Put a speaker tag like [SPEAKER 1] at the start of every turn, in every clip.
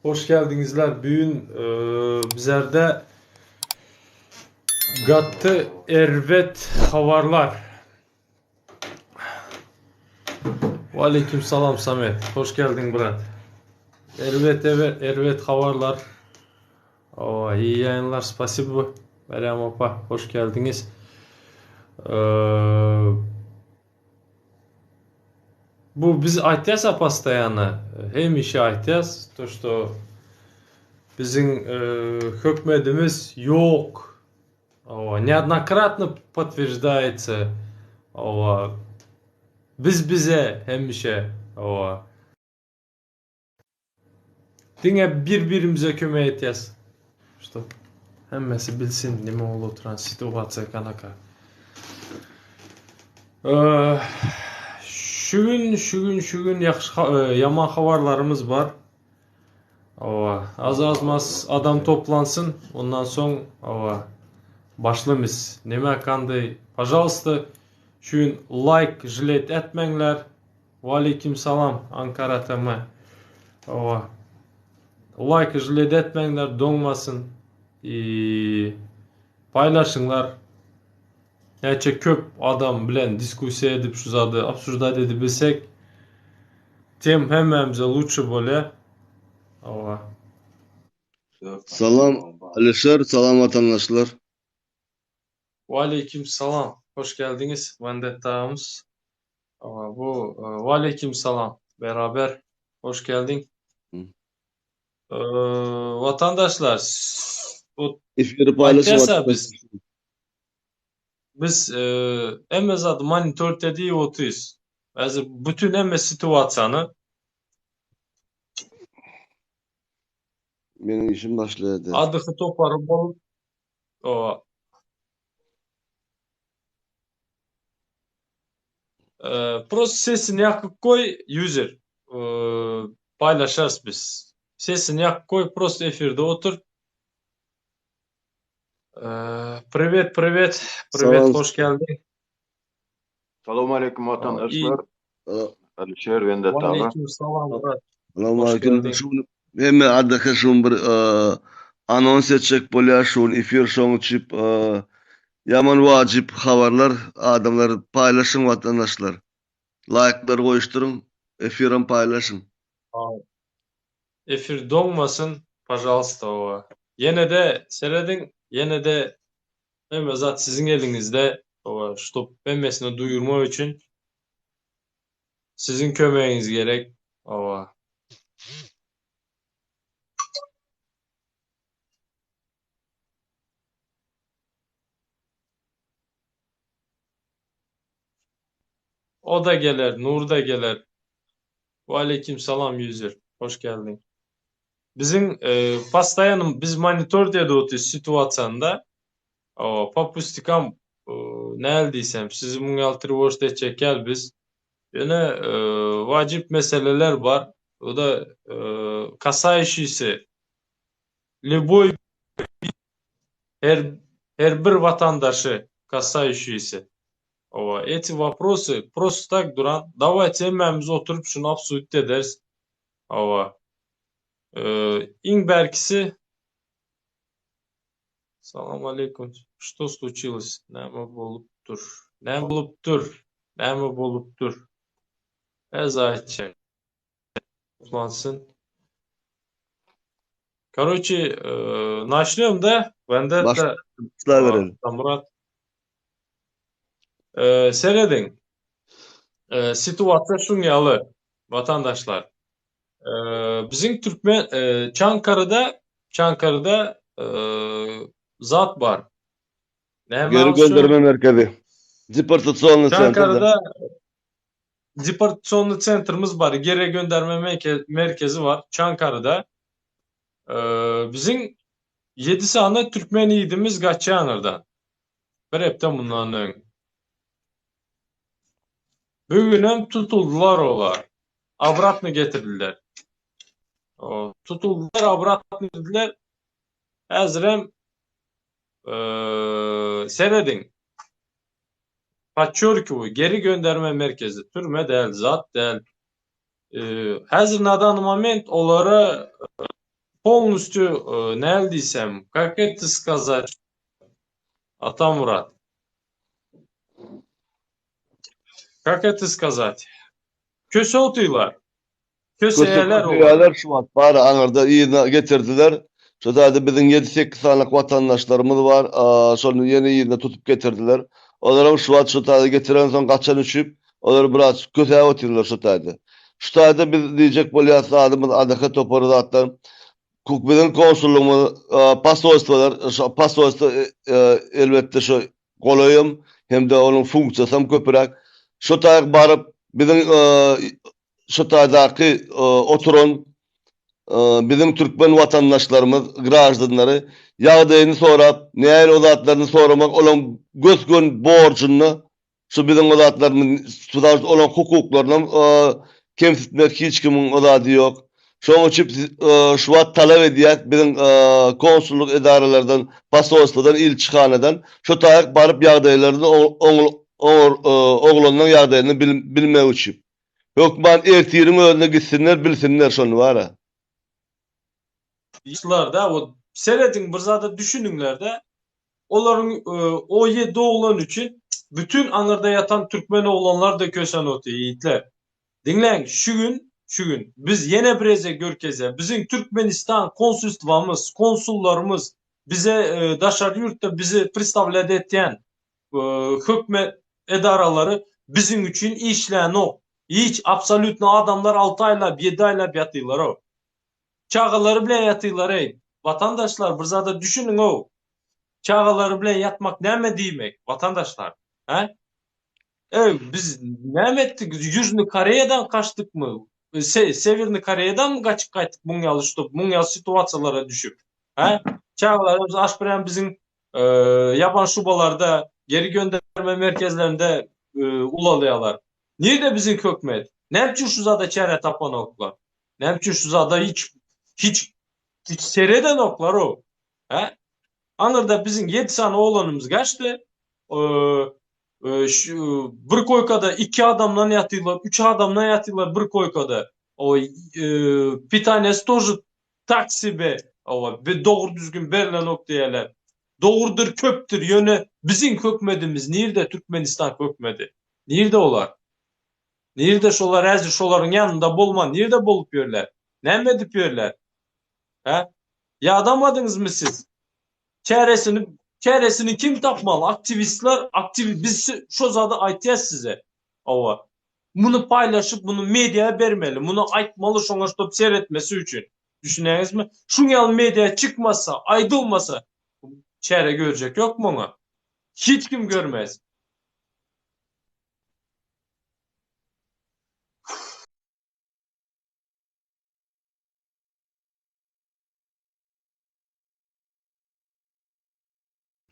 [SPEAKER 1] Hoş geldinizler. Bugün bizlerde gattı ervet havarlar. Aleyküm selam Samet. Hoş geldin Murat. Ervet havarlar. İyi yayınlar. Spasibo. Meryem Opa. Hoş geldiniz. Bu biz айтясь постоянно. Hemşe айтясь. То, что bizim hükümetimiz yok. Неоднократно подтверждается. Biz bize hemşe. Dine birbirimize kömek edeceğiz. İşte hemmesi bilsin nime olup oturan situasiya kanaka. Şugün yaman haberlarımız var. Az adam toplansın. Ondan sonra başlamayız. Neme kandı? Пожалуйста, şugün like jilet etmengler. Aleyküm selam Ankara tema. Like jilet etmengler, donmasın. Paylaşınlar. Gerçi köp adam bilen diskusiya edip şu zadı обсуждать edip bilsek tем hemmemize лучше böyle.
[SPEAKER 2] Salam Alişer, salam vatandaşlar.
[SPEAKER 1] Aleyküm selam. Hoş geldiniz. Vendettamız. Aleyküm selam. Beraber hoş geldin. Vatandaşlar
[SPEAKER 2] İfiri paylaşım
[SPEAKER 1] biz emez adı monitör dediği otuyuz. Bütün emez situasyonu
[SPEAKER 2] benim işim başladı.
[SPEAKER 1] adığı toparı bulup просто sesini yakıp koy user paylaşırız biz. Sesini yakıp koy просто efirde otur. Привет,
[SPEAKER 2] Salam.
[SPEAKER 1] hoş geldin.
[SPEAKER 3] Selamun aleyküm vatandaşlar. Alişer Vendetta abi.
[SPEAKER 1] Aleyküm selam Murat.
[SPEAKER 2] Salam
[SPEAKER 1] Hoş
[SPEAKER 2] aleyküm.
[SPEAKER 1] geldin.
[SPEAKER 2] Hem adaka şun bir anons edecek bolya şun ifir şun çip yaman vacip haberler adamlar paylaşın vatandaşlar. Like'lar koyuşturun, efirin paylaşın.
[SPEAKER 1] Efir donmasın, pожалуйста. Yine de seyredin, yine de zat sizin elinizde. Stop emmesini duyurma için sizin kömeğiniz gerek. O da gelir, Nur da gelir. Aleyküm selam user. Hoş geldin. Bizim pastayanım biz monitör diye doğdu situasyonda. Papustikam ne eldiysem sizin bunun altı boşta çeker biz. Yine vacip meseleler var. O da касающийся любой her bir vatandaşı касающийся. Эти вопросы просто так duran. Давайте hemmemiz oturup şunu absürt ederiz. İngberkisi Salam aleyküm. Что случилось? Neme bolup dur. Neme bolup dur. Ezayetçe. Toplansın. Короче, начнем, да?
[SPEAKER 2] Başla verelim.
[SPEAKER 1] Murat. Seyredin. Situasyon şunyalı vatandaşlar. Bizim Türkmen Çankırı'da zat var.
[SPEAKER 2] Geri gönderme merkezi. Deportasyonlu
[SPEAKER 1] Çankırı'da deportasyonlu center'ımız var. Geri gönderme merkezi var Çankırı'da. Bizim 7 tane Türkmen yiğidimiz Gaçyanır'dan. Bir hepten bundan ön. Bugün tutuldular olar. Avratını getirdiler. Tutuldular, avratını getirdiler. Hazırım seyredin. Paçorku geri gönderme merkezi. Türme değil, zat değil. Hazır nadan moment onlara полностью, näle diýsem, как это сказать, Atamurat. Как это сказать? Köse otylar. Köseýeler olar.
[SPEAKER 2] Köseýeler şu wagt bary aňyrda ýyna getirdiler. Şo da biziň 7-8 sanlyk watandaşlarymyz bar. Şonu ýene ýyna tutup getirdiler. Olar şu wagt şu taýda getiren soň gaçan üçüp, olar biraz köseýe otylar şu taýda. Şu taýda biz diýjek bolýar adamyz adaka topory zatdan biziň konsullugyny, pasolstwalar, pasolstwa elbetde şu golaýym hem de onun funksiýasy hem köpürak. Şu taýda baryp biziň şu taýdaky oturan bizim türkmen watandaşlarymyz, grajdynlary ýagdaýyny sorap, näil o zatlaryny soramak olan gözgön borçyny şu bizim o zatlaryny olan hukuklaryny kemsitmek hiç kimin o zady ýok. Şoň üçin şu wagt talap edýär bizim konsulluk edaralardan, pasolstwadan, ilçihanadan şu taýda baryp ýagdaýlaryny oglanyň ýagdaýyny bilmek üçin. Hökman ertirin önüne gitsinler, bilsinler şonu bara.
[SPEAKER 1] Işlar da o seredin bir zada düşününler de olaryň o ýerde oglan üçin bütün aňyrda yatan türkmen oglanlar da kösen oty ýitler. Dinleň, şu gün biz yine bireze görkeze bizim Türkmenistan konsulstwamız, konsullarımız bize daşary ýurtda bizi pristavlat etýän hökmet edaralary bizim üçin işlän ok. Hiç absolutno adamlar 6 aylap 7 aylap yatylar o. Çağaları bilen yatylar ey. Vatandaşlar bir zada düşünün o. Çağaları bilen yatmak näme diýmek vatandaşlar? He? Biz näme etdik? Yüzünü Koreýadan kaçtykmy? Severni Koreýadan mı kaçıp gaýtdyk muň ýalyşdyp, muň ýaly situasiýalara düşüp? He? Çağalarymız aş bilen biziň ýaban şubalarda, geri gönderme merkezlerinde ulalýarlar. Nerede bizim hökmet? Näçe şu zada çare tapan oklar? Näçe şu zada hiç sereden oklar o? He? Aňyrda bizim 7 sany oglanymyz gaçdy. Bir koykada 2 adamdan yatylar, 3 adamdan yatylar bir koykada. O bir tanesi тоже tak sibe. Bir doğru düzgün berilen ok diýerler. Doğrudur, köptür ýöne bizim hökmedimiz nerede Türkmenistan hökmedi? Nerede olar? Nerede şolar äzir şolaryň ýanynda bolman, nerede bolup ýörler? Näme edip ýörler? Ha? Ýadamadыңyzmy siz? Çäresini kim tapmaly? Aktivistler, biz şo zada aýtýar size. Awa. Bunu paylaşıp bunu medyaya bermeli. Bunu aýtmaly şoňa şop seretmesi üçin. Düşünäňizmi? Şu ýaly medyaya çykmasa, aýdylmasa çäre görjek ýokmy oňa? Hiç kim görmez.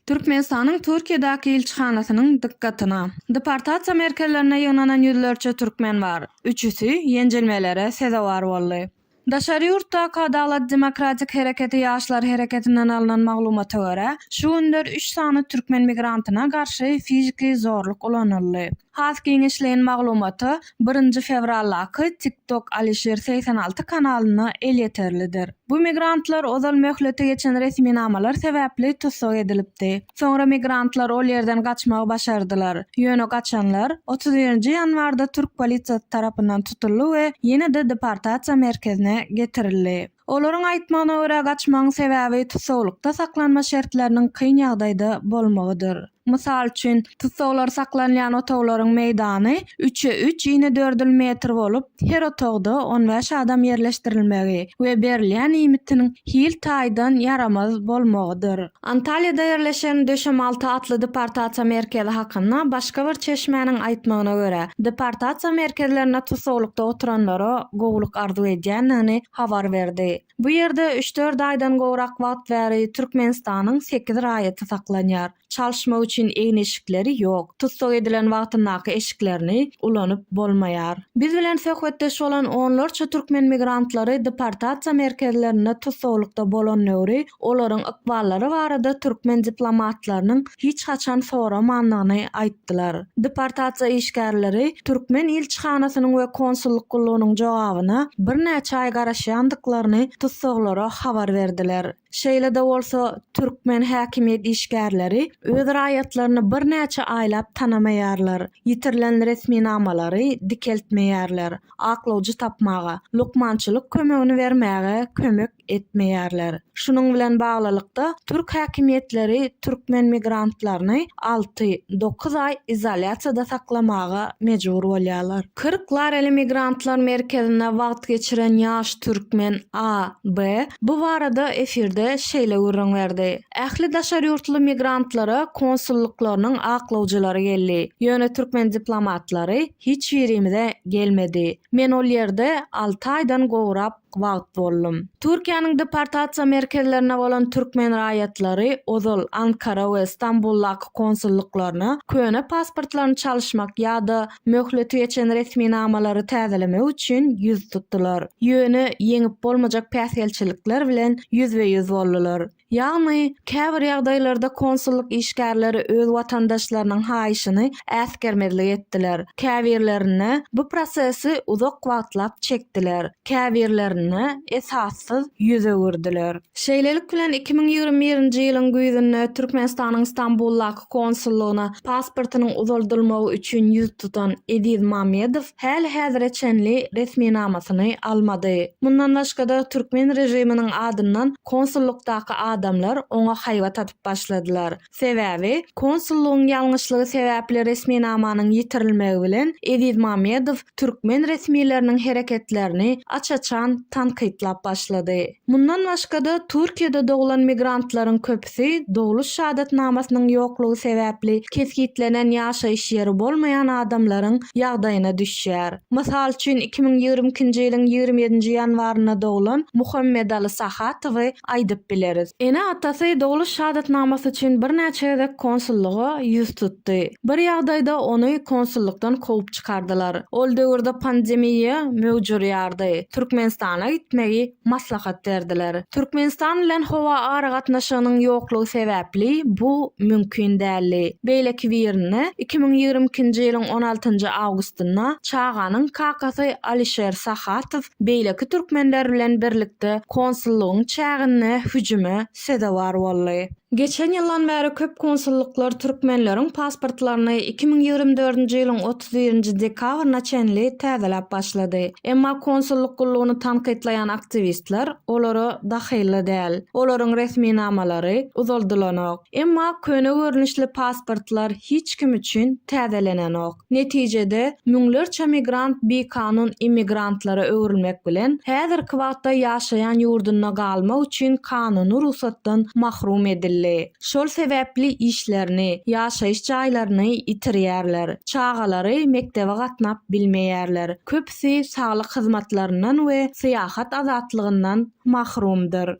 [SPEAKER 4] Türkmenistanyň Türkiýedaky ilçihanasynyň dikkatyna. Deportasiýa merkezlerine ýygnanan ýüzlerçe türkmen bar. Üçüsi ýenjelmelere sezewar boldy. Daşary ýurtda Adalet Demokratik Hereketi ýaşlar hereketinden alynan maglumata görä, şu günler 3 sany türkmen migrantyna garşy fiziki zorluk ulanyldy. Has giňişleýän maglumaty 1 fevrallaky TikTok Alişer 86 kanalyna el ýeterlidir. Bu migrantlar ozal möhlete geçen resminamalar sebäpli tutsak edilipdi. Soňra migrantlar ol ýerden gaçmagy başardylar. Ýöne gaçanlar 30 ýanwarda Türk polisiýasy tarapyndan tutuldy we ýene-de deportasiýa merkezine getirildi. Olaryň aýtmagyna görä gaçmagyň sebäbi tutsaklykda saklanma şertleriniň kyn ýagdaýda bolmagydyr. Mysal üçin tutsaklar saklanýan otoglaryň meýdany 3-3 ýene 4 metr bolup, her otogda 15 adam ýerleşdirilmegi we berilýän imitiniň hil taýdan yaramaz bolmagydyr. Antalyada ýerleşen 5-6 atly deportasiýa merkezi hakynda başga bir çeşmenin aýtmagyna görä, deportasiýa merkezlerine tutsaklykda oturanlara gowluk arzu edýänini habar berdi. Bu ýerde 3-4 aýdan gowrak wagt bäri Türkmenistanyň 8 raýaty saklanýar. Çalışma üçin eň eşikleri ýok. Tutsak edilen wagtyndaky eşiklerini ulanyp bolmaýar. Biz bilen söhbetdeş bolan onlarça türkmen migrantlary deportasiýa merkezlerine tutsaklykda bolan nöwri, olaryň ykballary barada türkmen diplomatlarynyň hiç haçan soramandygyny aýtdylar. Deportasiýa işgärleri türkmen ilçihanasynyň we konsulluk gullugynyň jogabyna bir näçe aý garaşýandyklaryny etdiklerini tutsaklara habar verdiler. Şeýle-de bolsa türkmen häkimiýet işgärleri öz raýatlaryny bir näçe aýlap tanamaýarlar. Ýitirilen resmi namalary dikeltmeýärler. Aklawjy tapmaga, lukmançylyk kömegini vermäge kömek etmeýärler. Şunun bilen baglylykda türk häkimiýetleri türkmen migrantlaryny 6-9 ay izolasiýada saklamaga mejbur bolýarlar. 40 larely migrantlar merkezine wagt geçiren ýaş türkmen A, B bu barada efirde şeýle gürrüň berdi. Ähli daşar ýurtly migrantlara konsulluklarynyň aklawjylary geldi. Ýöne türkmen diplomatlary hiç ýerimize gelmedi. Men ol ýerde 6 aýdan gowrap wagt boldum. Türkiýanyň deportasiýa merkezlerine bolan türkmen raýatlary ozal Ankara we Istanbuldaky konsulluklaryna köne pasportlaryny çalışmak ýa-da möhleti geçen resmi namalary täzelemek üçin ýüz tutdular. Ýöne ýeňip bolmajak päsgelçilikler bilen ýüzbe-ýüz boldular. Ýagny käbir ýagdaýlarda konsulluk işgärleri öz watandaşlarynyň haýyşyny äsgermezlik etdiler. Käbirlerine bu prosesi uzak wagtlap çekdiler. Käbirlerine esassyz ýüze gürdiler. Şeýlelik bilen 2021-nji ýylyň güýzünde Türkmenistanyň Istanbuldaky konsullugyna pasportynyň uzaldylmagy üçin ýüz tutan Ediz Mamedow häli häzirçenli resmi namasyny almady. Mundan başga türkmen rejiminiň adyndan konsullukdaky adamlar oňa haýwat atyp başladylar. Sebäbi konsullugyň ýalňyşlygy sebäpli resmi namanyň ýitirilmegi bilen Ediz Mamedow türkmen resmileriniň hereketlerini açaçan tankytlap başlady. Mundan başga da Türkiýede doglan migrantlaryň köpüsi dogluş şahadatnamasynyň ýoklugy sebäpli keskitlenen ýaşaýyş ýeri bolmaýan adamlaryň ýagdaýyna düşýär. Mysal üçin 2022-nji ýylyň 27-nji ýanwaryna doglan Muhammed Ali Sahatowy aýdyp bileriz. Ene atasy dogluş şahadatnamasy üçin bir näçe konsulluga ýüz tutdy. Bir ýagdaýda ony konsullukdan kovup çykardylar. Ol döwürde pandemiýa mewjud ýardy. Türkmenistana gitmegi maslahat berdiler. Türkmenistan bilen howa ara gatnaşygynyň ýoklugy sebäpli bu mümkin däl. Beýleki birine 2022-nji ýylyň 16-njy awgustynda Çağanyň kakasy Alisher Sahatow beýleki türkmenler bilen birlikde konsullugyň çägine hüjüme sebäp boldy. Geçen ýyldan bäri köp konsulluklar türkmenleriň pasportlaryny 2024-nji ýylyň 31-nji dekabryna çenli täzelep başlady. Emma konsulluk gullugyny tankytlayan aktivistler olary dahyly däl. Olaryň resmi namalary uzaldylanok. Emma köne görnüşli pasportlar hiç kim üçin täzelenenok. Netijede müňlerçe migrant bekanun immigrantlara öwrülmek bilen häzirki wagtda ýaşaýan ýurduna galmak üçin kanuny ruhsatdan mahrum edildi. Şol sebäpli işlerini, ýaşaýyş jaýlaryny itirýärler. Çağalary mektebe gatnap bilmeýärler. Köpsi saglyk hyzmatlaryndan we syýahat azatlygynyň mahrumdyr.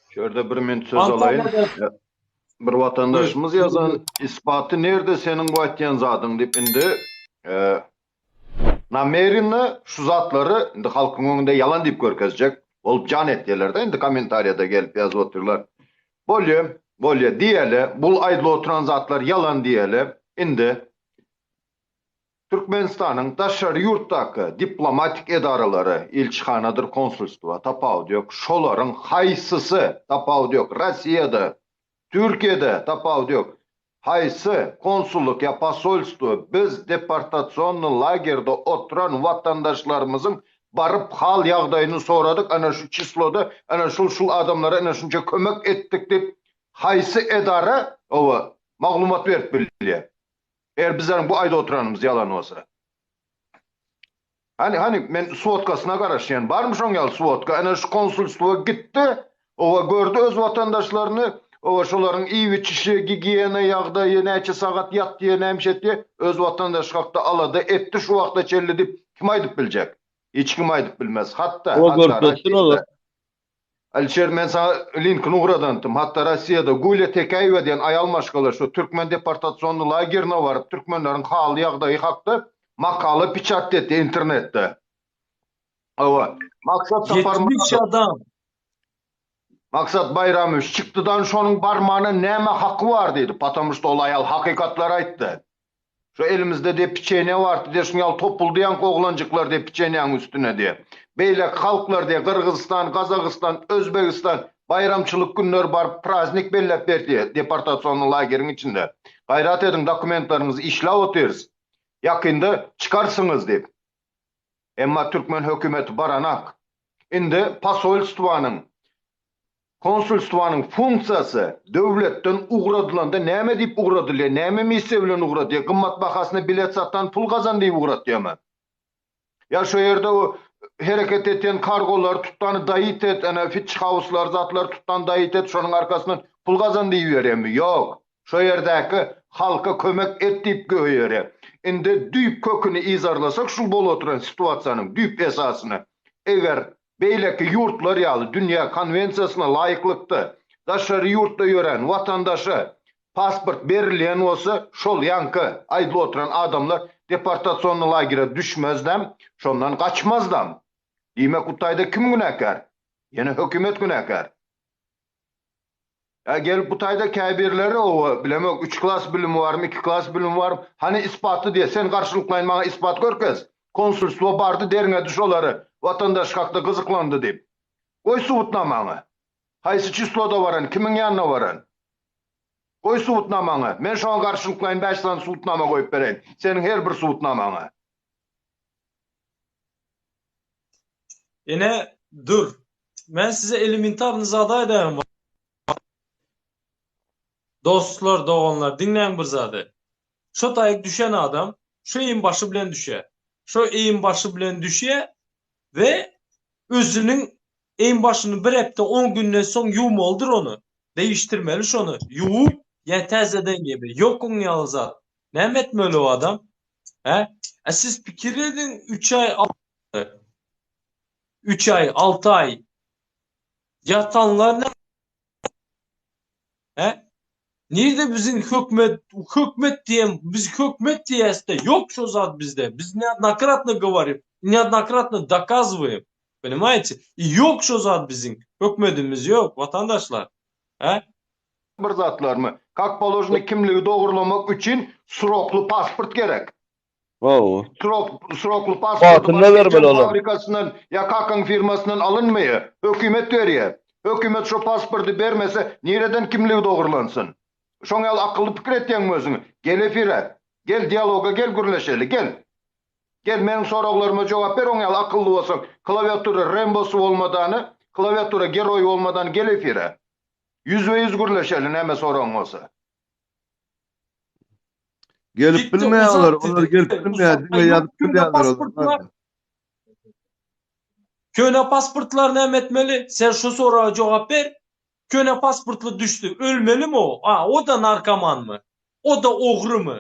[SPEAKER 3] Şöyle bir minut söz alayım. Bir vatandaşımız yazan ispatı nerede senin bu etken zadyň dip indi namerini şu zatları indi halkın önünde yalan deyip görkezecek. Olup can etdiler indi komentariyada gelip yazıp oturlar. Bolye diyeli, bul aydlı oturan zatlar yalan diyeli. Indi Türkmenistan'ın daşarı yurttaky diplomatik edaralary, ilçihanadır, konsulstuwa tapaw diýok. Şolaryň haýsysy tapaw diýok. Rossiýada, Türkiýede tapaw diýok. Haýsy konsulluk ya posolstvo biz deportasyonly lagerde oturan vatandaşlarymyzyň barıp hal ýagdaýyny soradyk. Ana şu çisloda, ana şul adamlara ana şunça kömek etdik dip haýsy edara owa maglumat berip bilýär. Eğer bizlerin bu ayda oturanımız yalan olsa. Hani men Svotkasına garaşýan barmyş oňal Svotka, ana şu konsulstowa gitti, owa gördü öz vatandaşlaryny, owa şolaryň iýi çişi, gigiyena ýagdaýy, näçe sagat ýatdy, nämişetdi, öz vatandaş hakda alady, etdi şu wagtda çelli dip kim aýdyp biljek? Hiç kim aýdyp bilmez. Hatta Alisher, men sana linkini uğradandım. Hatta Rossiýada Gulya Tekaýewa diýen aýal maşgalar şu türkmen deportasyonly lagerine barıp türkmenleriň haly ýagdaýy hakda makala piçat etdi internetde. Owa maksat saparma
[SPEAKER 1] 70 adam.
[SPEAKER 3] Maksat Bayramoviç çıktıdan şonuň barmağına näme hakkı var dedi. Потому что ol aýal hakykatlar aýtdy. Şu elimizde de piçeğine vardı diye şunu topuldayan oğlancıklar diye piçeğinin üstüne diye. Beylek halklar diye Kırgızistan, Kazakistan, Özbekistan bayramçılık günler var, praznik bellep verdi deportasyonlu lagerin içinde. Gayrat edin, dokumentlarınızı işle oturuz. Yakında çıkarsınız deyip. Emma Türkmen hükümeti baranak. Indi pasolstvanın, konsulstvanın funksiyası devletten uğradılanda näme deyip uğradılıyor, näme misi bilen uğradıyor, kımmat bahasına bilet satan pul kazan deyip uğradıyor mu? Ya şu yerde o hareket eten kargolar tuttanı dayıt et, fitch house'lar, zatlar tuttan dayıt et, şonun arkasından pul kazan deyip veriyor mu? Yok. Şu yerdeki halka kömek et deyip göğüyor. Indi düyüp kökünü izarlasak şu bol oturan situasyonun düyüp esasını. Eğer beyleki yurtlar yalı Dünya Konvensiyasına layıklıkta daşarı yurtta yören vatandaşı pasport berilen olsa şol yankı aydı oturan adamlar deportasyonlu lagere düşmezdem, şondan kaçmazdam. Demek Kutay'da kim günahkar? Yine hükümet günahkar. Ya gelip Kutay'da kâbirleri o bilemek 3 klas bilimi var mı, 2 klas bilimi var mı? Hani ispatı diye sen karşılıklayın bana ispat görkez. Konsulsluğa bardı derine düşoları vatandaş hakta kızıklandı deyip. Koy suutnamanı. Haysı çisloda varan, kimin yanına varan? Koy suutnamanı. Men şu an karşılıklayın 5 tane suutnama koyup vereyim. Senin her bir suutnamanı.
[SPEAKER 1] Yine dur. Ben size elementarınızı aday edeyim. Dostlar, doğanlar, dinleyin bir zade. Şu tayık düşen adam, şu eğin başı bilen düşe. Şu eğin başı bilen düşe ve özünün eğin başını bir hepte 10 günden son yuğum onu. Değiştirmeli şunu. Yuğup yetezeden gibi. Yokun yalzat. Ne etmeli o adam? He? Siz fikir edin 3 ay 3 ay 6 ay yatanlar ne? He? Nerede bizim hükmet diye biz hükmet diye yok şu zat bizde. Biz неоднократно говорим, неоднократно доказываем. Понимаете? И yok şu zat bizim. Hükmetimiz yok vatandaşlar. He?
[SPEAKER 3] Bir zatlar mı? Kak poложено kimliği doğrulamak için sroklu pasport gerek.
[SPEAKER 2] Wow.
[SPEAKER 3] Sroklu pasport
[SPEAKER 2] Batın neler böyle oğlum?
[SPEAKER 3] fabrikasından ya kakın firmasından alınmıyor. Hükümet veriyor. Hükümet şu pasportu vermese nereden kimliği doğrulansın? Şoň ýaly akylly pikir etýän özüňi. Gel efire. Gel dialoga gel gürleşeli gel. Gel meniň soraklaryma jogap ber oň ýaly akylly bolsaň. Klawiatura Rambosy bolmadany, klawiatura Geroy bolmadan gel efire. %100 gürleşeli näme soraň bolsa.
[SPEAKER 2] Gelip
[SPEAKER 1] Gitti,
[SPEAKER 2] bilmeýärler,
[SPEAKER 1] uzak
[SPEAKER 2] onlar
[SPEAKER 1] dedi.
[SPEAKER 2] gelip bilmeýär, diňe ýazyp bilmeýärler
[SPEAKER 1] Pasportlar.
[SPEAKER 2] onlar.
[SPEAKER 1] Köne pasportlar ne etmeli? Sen şu soruğa cevap ver. Köne pasportlu düştü. Ölmeli mi o? O da narkoman mı? O da oğru mu?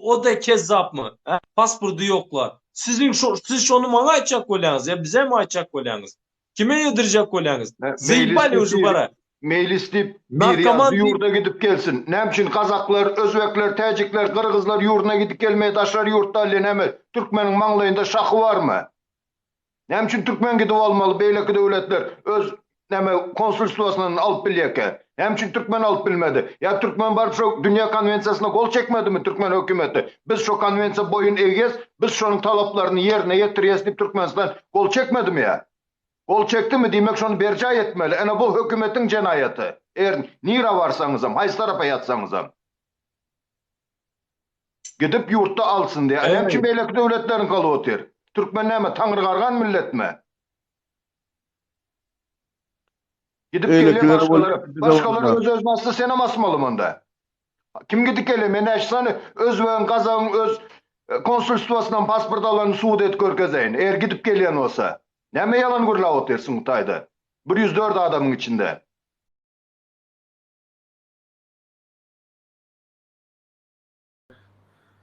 [SPEAKER 1] O da kezzap mı? Pasportu yoklar. Siz şunu bana açacak olyanız ya bize mi açacak olyanız? Kime yedirecek olyanız? Zeypali ucu bara.
[SPEAKER 3] Mail istip bir
[SPEAKER 1] Narkoman
[SPEAKER 3] ýazdy yurda gidip gelsin. Nämçin Kazaklar, Özbekler, Täjikler, Kırgızlar yurduna gidip gelmeye taşlar yurtda näme? Türkmeniň maňlaýynda şahy barmy? Nämçin Türkmen gidip almaly beýleki döwletler öz näme konsulstwasynyň alyp bilýärke. Nämçin Türkmen alyp bilmedi. Ya Türkmen barıp şu Dünya Konvensiýasyna gol çekmedimi Türkmen hökümeti? Biz şu konvensiýa boyun eýes, biz şonuň talaplaryny ýerine ýetirýäs diýip Türkmenistan gol çekmedimi ya? Gol çekdimi demek şonu berja etmeli. Ana bu hökümetiň jenaýaty. Nira barsaňyzam, haýsy tarafa ýatsaňyzam. Gidip yurtda alsın diye.
[SPEAKER 1] Evet.
[SPEAKER 3] Nämçin beýleki döwletleriň galyp otyr. Türkmen näme taňry gargan milletmi? Gidip
[SPEAKER 2] Öyle
[SPEAKER 3] gele
[SPEAKER 2] kiler
[SPEAKER 3] başkaları
[SPEAKER 2] olmaz.
[SPEAKER 3] öz özüne aslı sen amasmalı mında. Kim gidip gele men eşsany özbegin Kazağın öz konsulstwasyndan pasport alan suud et görkezeyin. Eğer gidip gelýän olsa. Näme yalan gürläp otursun Kutayda? 104 adamın içinde.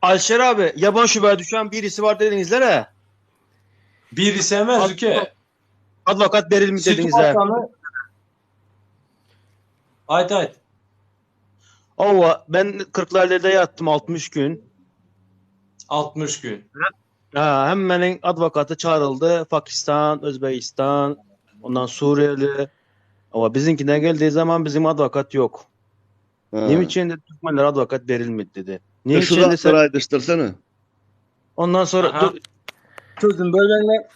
[SPEAKER 5] Alşer abi yaban şubeye düşen birisi var dedinizler ha.
[SPEAKER 1] Birisi emez ülke.
[SPEAKER 5] Advokat verilmiş dedinizler.
[SPEAKER 1] Situasyonu. Ayt.
[SPEAKER 5] Ova ben 40'larda yattım 60 gün.
[SPEAKER 1] 60 gün.
[SPEAKER 5] Hem benim advokatı çağrıldı. Pakistan, Özbekistan, ondan Suriyeli. Ama bizimkine geldiği zaman bizim advokat yok.
[SPEAKER 2] Ha.
[SPEAKER 5] Niçin de Türkmenlere advokat verilmedi dedi. Niye
[SPEAKER 2] Şu
[SPEAKER 5] içinde sen?
[SPEAKER 2] aydıştırsana.
[SPEAKER 5] Ondan sonra
[SPEAKER 1] Aha.
[SPEAKER 5] dur, sözüm bölgenle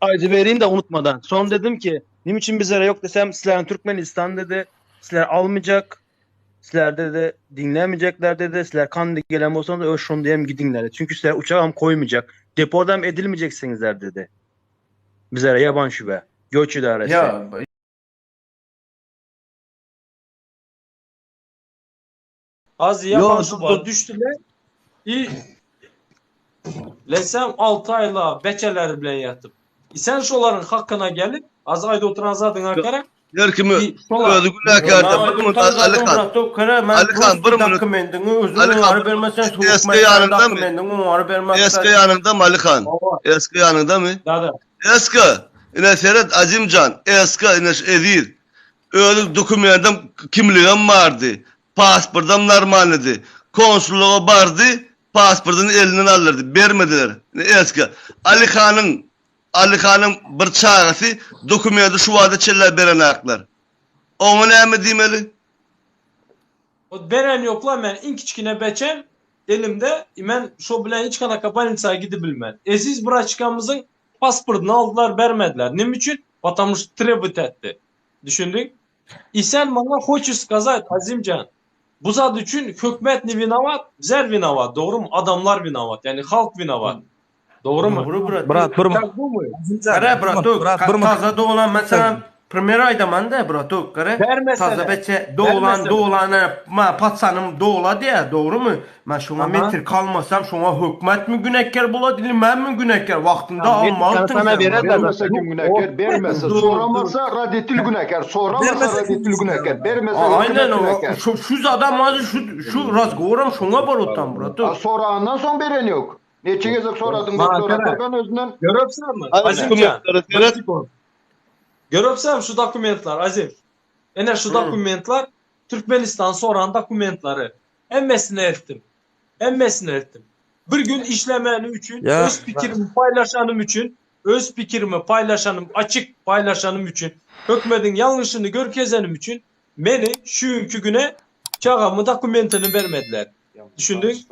[SPEAKER 5] ayrıca vereyim de unutmadan. Son dedim ki niçin bizlere yok desem sizlerin Türkmenistan dedi. Sizler almayacak. Sizler dedi dinlemeyecekler dedi. Sizler kan gelem olsanız öyle şunu diyeyim gidinler dedi. Çünkü sizler uçağım koymayacak. Depodan edilmeyeceksiniz dedi. Bizlere yaban şube. Göç idaresi.
[SPEAKER 6] Ya
[SPEAKER 1] Az
[SPEAKER 2] Yo,
[SPEAKER 1] yapan
[SPEAKER 2] dur,
[SPEAKER 1] şuba
[SPEAKER 2] dur.
[SPEAKER 1] düştüler. İyi. Lesem 6 ayla beçeler bilen yatıp. Sen şoların hakkına gelip az ayda oturan zaten hakara
[SPEAKER 2] Her kimi
[SPEAKER 1] şolar.
[SPEAKER 2] öldü günahkarda bir minut Ali Khan. Ali Khan, bir minut. Ali Khan, eski yanında mı? Eski yanında mı Ali Khan? Eski yanında mı?
[SPEAKER 1] Dada.
[SPEAKER 2] Eski. Yine Serhat Acimcan. Eski yine Edir. Öyle dokumentim kimliğim vardı. Pasportum normaldi. Konsulluğa vardı. Pasportunu elinden alırdı. Vermediler. Eski. Ali Khan'ın bir çağısı dokumenti şu vada çeller beren aklar. Onu ne mi demeli?
[SPEAKER 1] O beren yokla ben in kiçkine beçem elimde men şo bilen hiç kana kapanınsa gidip bilmem. Siz bura çıkanımızın pasportunu aldılar vermediler. Ne için? Vatandaş trebut etti. Düşündün? İsen bana hoçu сказать Azimcan. Bu zat için hükümet ni vinavat, zer vinavat. Doğru mu? Adamlar vinavat. Yani halk vinavat. Doğru mu?
[SPEAKER 5] Bırak durma.
[SPEAKER 1] Ya bu mu?
[SPEAKER 6] Kare bratu, taza doğulan mesela premier aydaman da bratu, kare
[SPEAKER 1] Vermesene.
[SPEAKER 6] taza beçe
[SPEAKER 1] Vermesene.
[SPEAKER 6] doğulan ma patsanım doğula diye, doğru mu? Ben şuna
[SPEAKER 1] Aha.
[SPEAKER 6] metre kalmasam şuna hükümet mi günahkar bula dilim, ben mi günahkar vaktinde
[SPEAKER 5] Ya,
[SPEAKER 6] almalısın
[SPEAKER 5] sana
[SPEAKER 6] sen.
[SPEAKER 5] verirler.
[SPEAKER 3] Vermese kim günahkar, vermese soramasa radyetil günahkar, soramasa radyetil günahkar, vermese
[SPEAKER 6] Aynen
[SPEAKER 3] hükümet
[SPEAKER 6] o.
[SPEAKER 3] günahkar.
[SPEAKER 6] Şu adam azı şu razgovoram şuna var otan bratu.
[SPEAKER 3] Sorandan son beren yok. Neçe gezek soradın
[SPEAKER 1] Bana
[SPEAKER 3] doktora
[SPEAKER 1] karar.
[SPEAKER 3] ben özünden
[SPEAKER 1] Görüpsen mi?
[SPEAKER 2] Ali
[SPEAKER 1] Azimcan.
[SPEAKER 2] dokumentleri Serhat.
[SPEAKER 1] Görüpsen şu dokumentlar Azim. Ene şu dokumentlar Türkmenistan soran dokumentları. Emmesini ettim. Emmesini ettim. Bir gün işlemeni için,
[SPEAKER 5] Ya,
[SPEAKER 1] öz fikrimi paylaşanım için, öz fikrimi paylaşanım, açık paylaşanım için, hükmetin yanlışını görkezenim için beni şu günkü güne çağımı dokumentini vermediler. Düşündün?